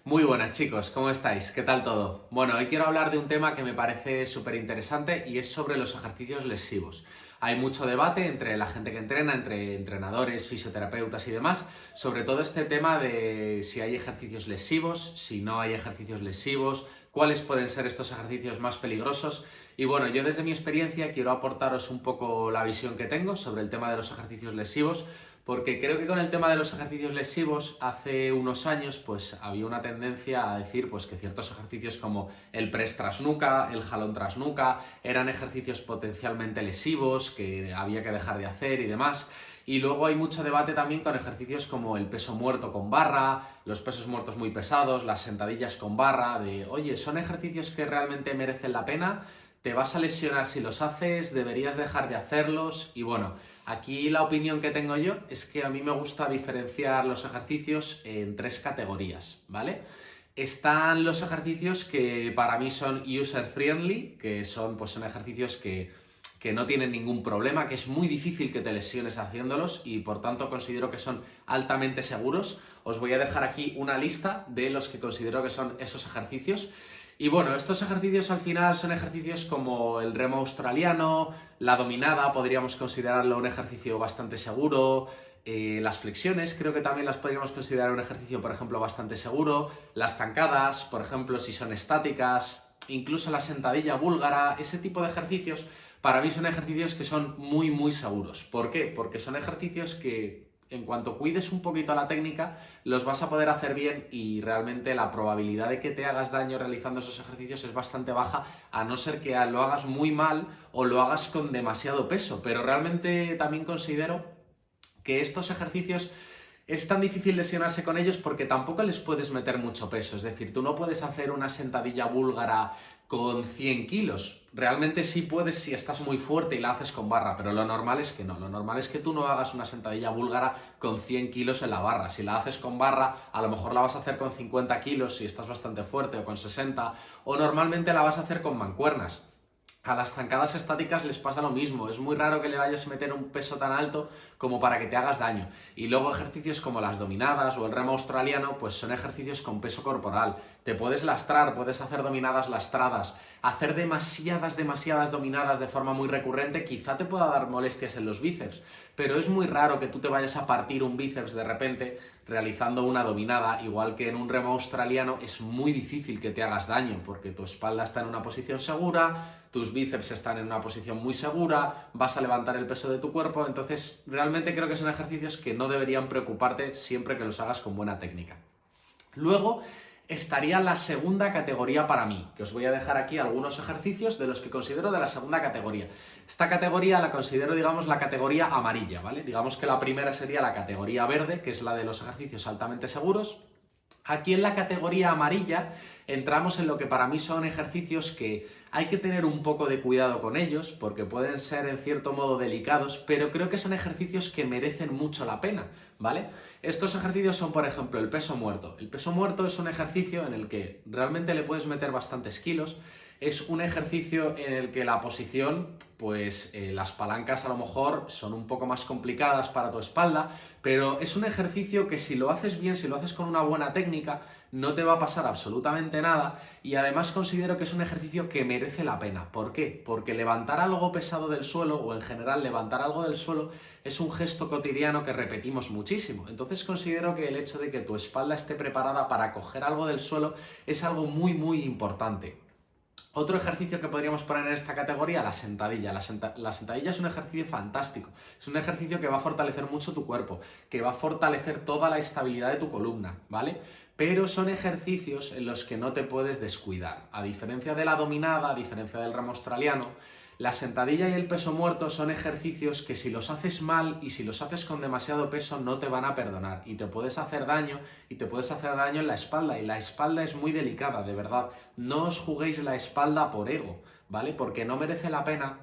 Muy buenas chicos, ¿cómo estáis? ¿Qué tal todo? Bueno, hoy quiero hablar de un tema que me parece súper interesante y es sobre los ejercicios lesivos. Hay mucho debate entre la gente que entrena, entre entrenadores, fisioterapeutas y demás, sobre todo este tema de si hay ejercicios lesivos, si no hay ejercicios lesivos, cuáles pueden ser estos ejercicios más peligrosos. Y bueno, yo desde mi experiencia quiero aportaros un poco la visión que tengo sobre el tema de los ejercicios lesivos, porque creo que con el tema de los ejercicios lesivos hace unos años pues había una tendencia a decir pues que ciertos ejercicios como el press tras nuca, el jalón tras nuca, eran ejercicios potencialmente lesivos que había que dejar de hacer y demás. Y luego hay mucho debate también con ejercicios como el peso muerto con barra, los pesos muertos muy pesados, las sentadillas con barra, de oye, ¿son ejercicios que realmente merecen la pena? ¿Te vas a lesionar si los haces? ¿Deberías dejar de hacerlos? Y bueno, aquí la opinión que tengo yo es que a mí me gusta diferenciar los ejercicios en tres categorías, ¿vale? Están los ejercicios que para mí son user-friendly, que son ejercicios que no tienen ningún problema, que es muy difícil que te lesiones haciéndolos y por tanto considero que son altamente seguros. Os voy a dejar aquí una lista de los que considero que son esos ejercicios. Y bueno, estos ejercicios al final son ejercicios como el remo australiano, la dominada, podríamos considerarlo un ejercicio bastante seguro, las flexiones creo que también las podríamos considerar un ejercicio, por ejemplo, bastante seguro, las zancadas, por ejemplo, si son estáticas, incluso la sentadilla búlgara, ese tipo de ejercicios, para mí son ejercicios que son muy seguros. ¿Por qué? Porque son ejercicios que en cuanto cuides un poquito la técnica, los vas a poder hacer bien y realmente la probabilidad de que te hagas daño realizando esos ejercicios es bastante baja, a no ser que lo hagas muy mal o lo hagas con demasiado peso. Pero realmente también considero que estos ejercicios es tan difícil lesionarse con ellos porque tampoco les puedes meter mucho peso. Es decir, tú no puedes hacer una sentadilla búlgara con 100 kilos. Realmente sí puedes si estás muy fuerte y la haces con barra, pero lo normal es que no. Lo normal es que tú no hagas una sentadilla búlgara con 100 kilos en la barra. Si la haces con barra, a lo mejor la vas a hacer con 50 kilos si estás bastante fuerte o con 60, o normalmente la vas a hacer con mancuernas. A las zancadas estáticas les pasa lo mismo, es muy raro que le vayas a meter un peso tan alto como para que te hagas daño. Y luego ejercicios como las dominadas o el remo australiano, pues son ejercicios con peso corporal. Te puedes lastrar, puedes hacer dominadas lastradas, hacer demasiadas dominadas de forma muy recurrente, quizá te pueda dar molestias en los bíceps, pero es muy raro que tú te vayas a partir un bíceps de repente realizando una dominada, igual que en un remo australiano es muy difícil que te hagas daño, porque tu espalda está en una posición segura, tus bíceps están en una posición muy segura, vas a levantar el peso de tu cuerpo, entonces realmente creo que son ejercicios que no deberían preocuparte siempre que los hagas con buena técnica. Luego estaría la segunda categoría para mí, que os voy a dejar aquí algunos ejercicios de los que considero de la segunda categoría. Esta categoría la considero, digamos, la categoría amarilla, ¿vale? Digamos que la primera sería la categoría verde, que es la de los ejercicios altamente seguros. Aquí en la categoría amarilla entramos en lo que para mí son ejercicios que hay que tener un poco de cuidado con ellos porque pueden ser en cierto modo delicados, pero creo que son ejercicios que merecen mucho la pena, ¿vale? Estos ejercicios son, por ejemplo, el peso muerto. El peso muerto es un ejercicio en el que realmente le puedes meter bastantes kilos. Es un ejercicio en el que la posición, pues las palancas a lo mejor son un poco más complicadas para tu espalda, pero es un ejercicio que si lo haces bien, si lo haces con una buena técnica, no te va a pasar absolutamente nada y además considero que es un ejercicio que merece la pena. ¿Por qué? Porque levantar algo pesado del suelo o en general levantar algo del suelo es un gesto cotidiano que repetimos muchísimo. Entonces considero que el hecho de que tu espalda esté preparada para coger algo del suelo es algo muy importante. Otro ejercicio que podríamos poner en esta categoría, la sentadilla. La sentadilla es un ejercicio fantástico. Es un ejercicio que va a fortalecer mucho tu cuerpo, que va a fortalecer toda la estabilidad de tu columna, ¿vale? Pero son ejercicios en los que no te puedes descuidar. A diferencia de la dominada, a diferencia del remo australiano, la sentadilla y el peso muerto son ejercicios que si los haces mal y si los haces con demasiado peso no te van a perdonar y te puedes hacer daño y te puedes hacer daño en la espalda y la espalda es muy delicada, de verdad. No os juguéis la espalda por ego, ¿vale? Porque no merece la pena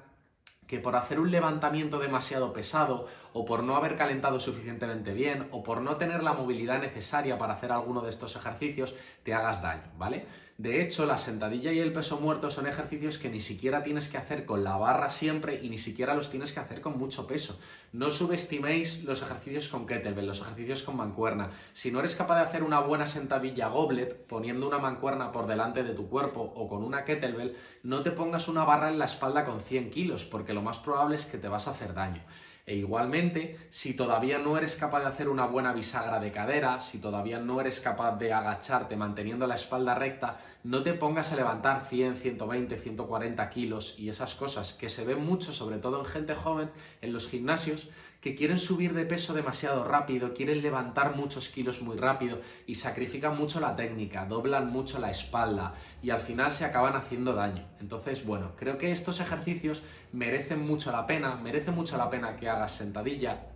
que por hacer un levantamiento demasiado pesado o por no haber calentado suficientemente bien, o por no tener la movilidad necesaria para hacer alguno de estos ejercicios, te hagas daño, ¿vale? De hecho, la sentadilla y el peso muerto son ejercicios que ni siquiera tienes que hacer con la barra siempre y ni siquiera los tienes que hacer con mucho peso. No subestiméis los ejercicios con kettlebell, los ejercicios con mancuerna. Si no eres capaz de hacer una buena sentadilla goblet poniendo una mancuerna por delante de tu cuerpo o con una kettlebell, no te pongas una barra en la espalda con 100 kilos porque lo más probable es que te vas a hacer daño. E igualmente, si todavía no eres capaz de hacer una buena bisagra de cadera, si todavía no eres capaz de agacharte manteniendo la espalda recta, no te pongas a levantar 100, 120, 140 kilos y esas cosas que se ven mucho, sobre todo en gente joven, en los gimnasios, que quieren subir de peso demasiado rápido, quieren levantar muchos kilos muy rápido y sacrifican mucho la técnica, doblan mucho la espalda y al final se acaban haciendo daño. Entonces, bueno, creo que estos ejercicios merecen mucho la pena, merece mucho la pena que hagas sentadilla,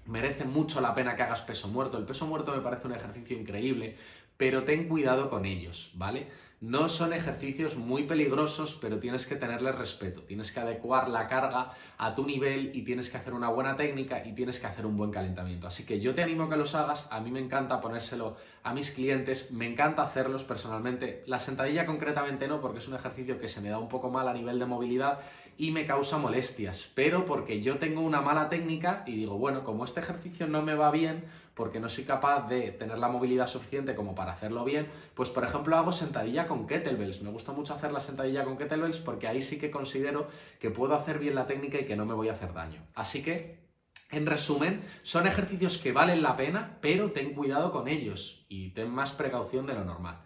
merece mucho la pena que hagas peso muerto. El peso muerto me parece un ejercicio increíble, pero ten cuidado con ellos, ¿vale? No son ejercicios muy peligrosos, pero tienes que tenerles respeto, tienes que adecuar la carga a tu nivel y tienes que hacer una buena técnica y tienes que hacer un buen calentamiento. Así que yo te animo a que los hagas, a mí me encanta ponérselo a mis clientes, me encanta hacerlos personalmente. La sentadilla concretamente no, porque es un ejercicio que se me da un poco mal a nivel de movilidad y me causa molestias, pero porque yo tengo una mala técnica y digo, bueno, como este ejercicio no me va bien, porque no soy capaz de tener la movilidad suficiente como para hacerlo bien, pues por ejemplo hago sentadilla con kettlebells. Me gusta mucho hacer la sentadilla con kettlebells porque ahí sí que considero que puedo hacer bien la técnica y que no me voy a hacer daño. Así que, en resumen, son ejercicios que valen la pena, pero ten cuidado con ellos y ten más precaución de lo normal.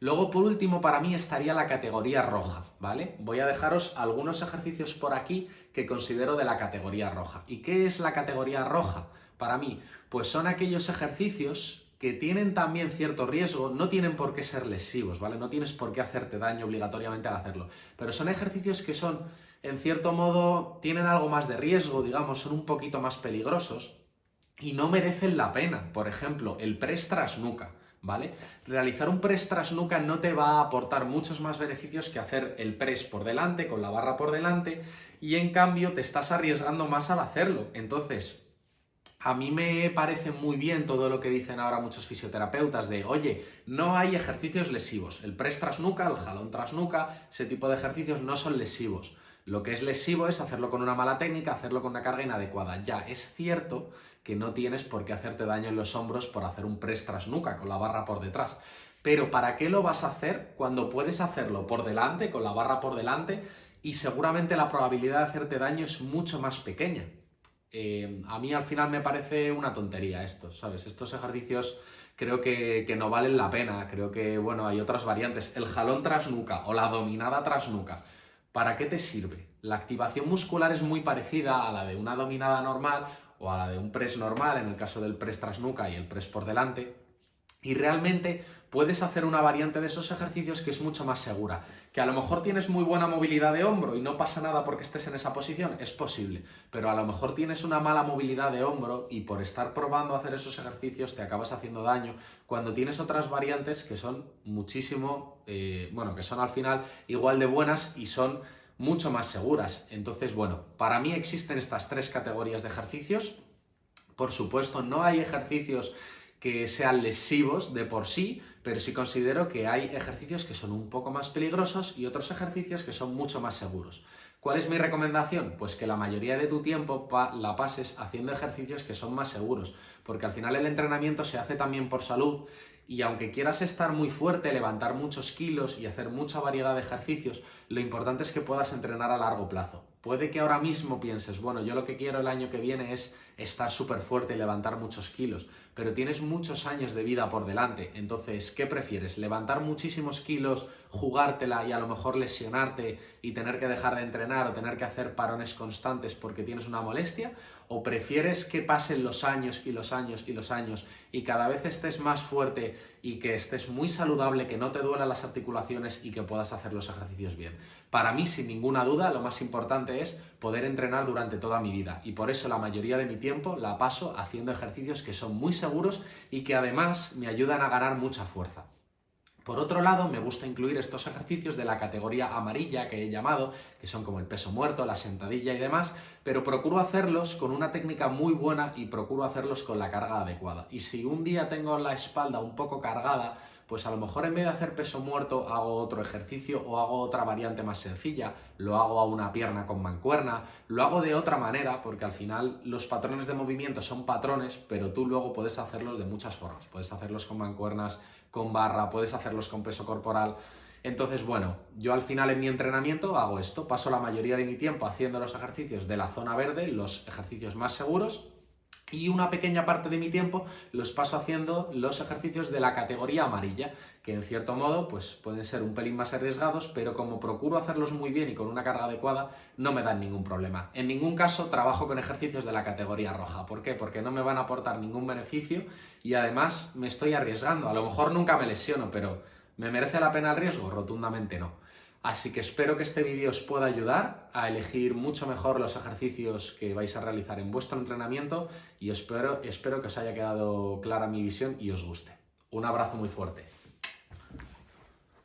Luego, por último, para mí estaría la categoría roja, ¿vale? Voy a dejaros algunos ejercicios por aquí que considero de la categoría roja. ¿Y qué es la categoría roja? Para mí, pues son aquellos ejercicios que tienen también cierto riesgo, no tienen por qué ser lesivos, ¿vale? No tienes por qué hacerte daño obligatoriamente al hacerlo, pero son ejercicios que son, en cierto modo, tienen algo más de riesgo, digamos, son un poquito más peligrosos y no merecen la pena. Por ejemplo, el press tras nuca, ¿vale? Realizar un press tras nuca no te va a aportar muchos más beneficios que hacer el press por delante, con la barra por delante, y en cambio te estás arriesgando más al hacerlo. Entonces, a mí me parece muy bien todo lo que dicen ahora muchos fisioterapeutas de, oye, no hay ejercicios lesivos. El press tras nuca, el jalón tras nuca, ese tipo de ejercicios no son lesivos. Lo que es lesivo es hacerlo con una mala técnica, hacerlo con una carga inadecuada. Ya, es cierto que no tienes por qué hacerte daño en los hombros por hacer un press tras nuca con la barra por detrás. Pero ¿para qué lo vas a hacer cuando puedes hacerlo por delante, con la barra por delante, y seguramente la probabilidad de hacerte daño es mucho más pequeña? A mí al final me parece una tontería esto, ¿sabes? Estos ejercicios creo que no valen la pena, creo que, bueno, hay otras variantes. El jalón tras nuca o la dominada tras nuca, ¿para qué te sirve? La activación muscular es muy parecida a la de una dominada normal o a la de un press normal, en el caso del press tras nuca y el press por delante, y realmente puedes hacer una variante de esos ejercicios que es mucho más segura. Que a lo mejor tienes muy buena movilidad de hombro y no pasa nada porque estés en esa posición, es posible, pero a lo mejor tienes una mala movilidad de hombro y por estar probando a hacer esos ejercicios te acabas haciendo daño, cuando tienes otras variantes que son muchísimo, que son al final igual de buenas y son mucho más seguras. Entonces, bueno, para mí existen estas tres categorías de ejercicios. Por supuesto, no hay ejercicios que sean lesivos de por sí, pero sí considero que hay ejercicios que son un poco más peligrosos y otros ejercicios que son mucho más seguros. ¿Cuál es mi recomendación? Pues que la mayoría de tu tiempo la pases haciendo ejercicios que son más seguros, porque al final el entrenamiento se hace también por salud y aunque quieras estar muy fuerte, levantar muchos kilos y hacer mucha variedad de ejercicios, lo importante es que puedas entrenar a largo plazo. Puede que ahora mismo pienses, bueno, yo lo que quiero el año que viene es estar súper fuerte y levantar muchos kilos, pero tienes muchos años de vida por delante, entonces, ¿qué prefieres? ¿Levantar muchísimos kilos, jugártela y a lo mejor lesionarte y tener que dejar de entrenar o tener que hacer parones constantes porque tienes una molestia? ¿O prefieres que pasen los años y los años y los años y cada vez estés más fuerte y que estés muy saludable, que no te duelan las articulaciones y que puedas hacer los ejercicios bien? Para mí, sin ninguna duda, lo más importante es poder entrenar durante toda mi vida y por eso la mayoría de mi tiempo la paso haciendo ejercicios que son muy seguros y que además me ayudan a ganar mucha fuerza. Por otro lado, me gusta incluir estos ejercicios de la categoría amarilla que he llamado, que son como el peso muerto, la sentadilla y demás, pero procuro hacerlos con una técnica muy buena y procuro hacerlos con la carga adecuada. Y si un día tengo la espalda un poco cargada, pues a lo mejor en vez de hacer peso muerto hago otro ejercicio o hago otra variante más sencilla, lo hago a una pierna con mancuerna, lo hago de otra manera, porque al final los patrones de movimiento son patrones, pero tú luego puedes hacerlos de muchas formas. Puedes hacerlos con mancuernas, con barra, puedes hacerlos con peso corporal. Entonces, bueno, yo al final en mi entrenamiento hago esto, paso la mayoría de mi tiempo haciendo los ejercicios de la zona verde, los ejercicios más seguros, y una pequeña parte de mi tiempo los paso haciendo los ejercicios de la categoría amarilla, que en cierto modo pues pueden ser un pelín más arriesgados, pero como procuro hacerlos muy bien y con una carga adecuada, no me dan ningún problema. En ningún caso trabajo con ejercicios de la categoría roja. ¿Por qué? Porque no me van a aportar ningún beneficio y además me estoy arriesgando. A lo mejor nunca me lesiono, pero ¿me merece la pena el riesgo? Rotundamente no. Así que espero que este vídeo os pueda ayudar a elegir mucho mejor los ejercicios que vais a realizar en vuestro entrenamiento y espero que os haya quedado clara mi visión y os guste. Un abrazo muy fuerte.